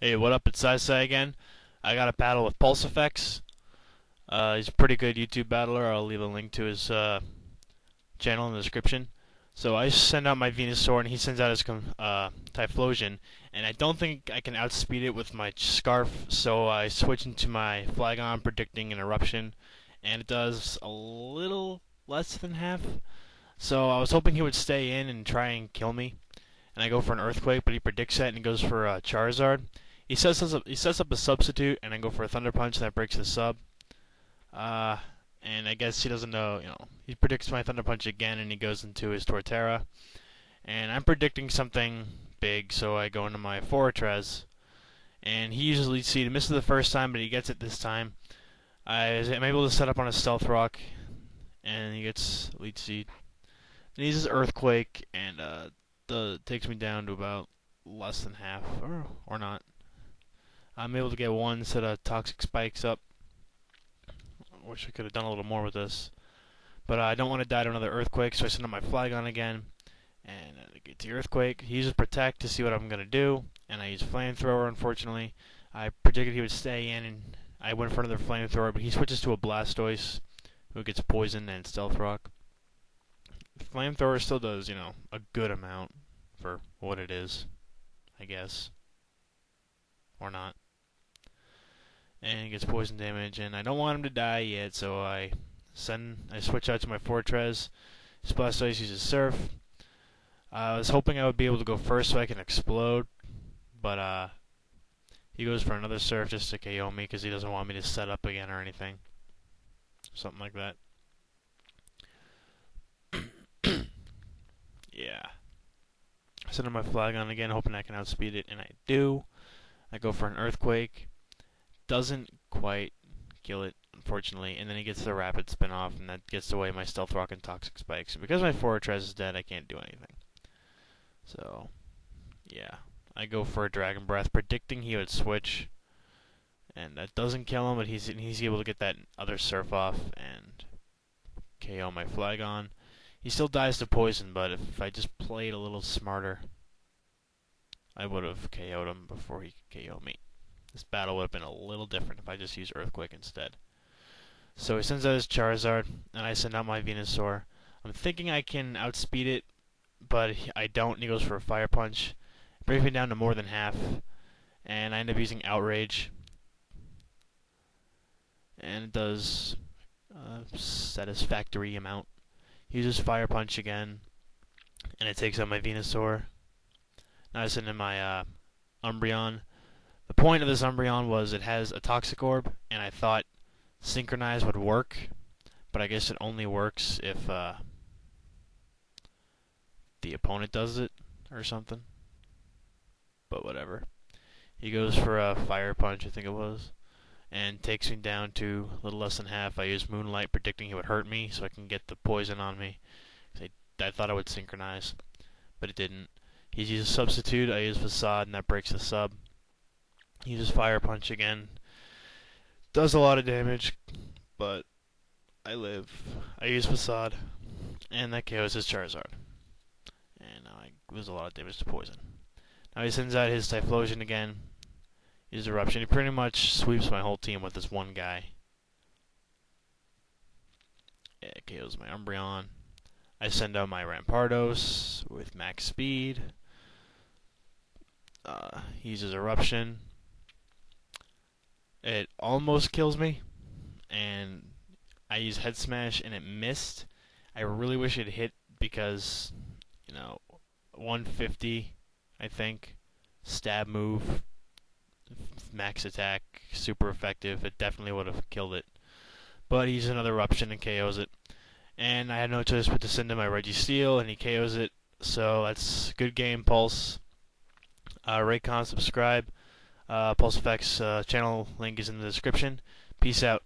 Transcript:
Hey, what up? It's Sai again. I got a battle with Pulse Effects. He's a pretty good YouTube battler. I'll leave a link to his channel in the description. So I send out my Venusaur, and he sends out his Typhlosion, and I don't think I can outspeed it with my Scarf, so I switch into my Flygon, predicting an eruption, and it does a little less than half. So I was hoping he would stay in and try and kill me, and I go for an Earthquake, but he predicts that and he goes for Charizard. He sets up a substitute, and I go for a Thunder Punch, and that breaks the sub. Uh, and I guess he doesn't know, he predicts my Thunder Punch again, and he goes into his Torterra. And I'm predicting something big, so I go into my Fortress. And he uses Leech Seed. He misses the first time, but he gets it this time. I'm able to set up on a Stealth Rock, and he gets Leech Seed. Then he uses Earthquake, and takes me down to about less than half, or not. I'm able to get one set of Toxic Spikes up. I wish I could have done a little more with this. But I don't want to die to another Earthquake, so I send out my Flygon again. And I get the Earthquake. He uses Protect to see what I'm going to do. And I use Flamethrower, unfortunately. I predicted he would stay in, and I went for another Flamethrower, but he switches to a Blastoise, who gets Poison and Stealth Rock. Flamethrower still does, a good amount for what it is, I guess. Or not. And he gets poison damage, and I don't want him to die yet, so I switch out to my Fortress. His Blastoise uses Surf. I was hoping I would be able to go first so I can explode, but he goes for another Surf just to KO me because he doesn't want me to set up again or anything. Something like that. Yeah. I send in my Flygon again, hoping I can outspeed it, and I do. I go for an Earthquake. Doesn't quite kill it, unfortunately, and then he gets the Rapid Spin off, and that gets away my Stealth Rock and Toxic Spikes. And because my Fortress is dead, I can't do anything. So, yeah. I go for a Dragon Breath, predicting he would switch, and that doesn't kill him, but he's able to get that other Surf off and KO my Flygon. He still dies to Poison, but if I just played a little smarter, I would have KO'd him before he could KO me. This battle would have been a little different if I just used Earthquake instead. So he sends out his Charizard, and I send out my Venusaur. I'm thinking I can outspeed it, but I don't, and he goes for a Fire Punch. It brings me down to more than half, and I end up using Outrage. And it does a satisfactory amount. He uses Fire Punch again, and it takes out my Venusaur. Now I send in my Umbreon. The point of this Umbreon was it has a Toxic Orb, and I thought Synchronize would work, but I guess it only works if the opponent does it or something. But whatever. He goes for a Fire Punch, I think it was, and takes me down to a little less than half. I use Moonlight, predicting he would hurt me so I can get the poison on me. I thought I would Synchronize, but it didn't. He uses Substitute, I use Facade, and that breaks the sub. He uses Fire Punch again. Does a lot of damage, but I live. I use Facade, and that KOs his Charizard. And now I lose a lot of damage to Poison. Now he sends out his Typhlosion again. His Eruption. He pretty much sweeps my whole team with this one guy. Yeah, it KOs my Umbreon. I send out my Rampardos with max speed. He uses Eruption. It almost kills me, and I use Head Smash, and it missed. I really wish it hit because, 150, I think, stab move, max attack, super effective. It definitely would have killed it. But he uses another Eruption and KOs it. And I had no choice but to send him my Registeel, and he KOs it. So that's good game, Pulse. Rate, comment, subscribe. Pulse Effects channel link is in the description. Peace out.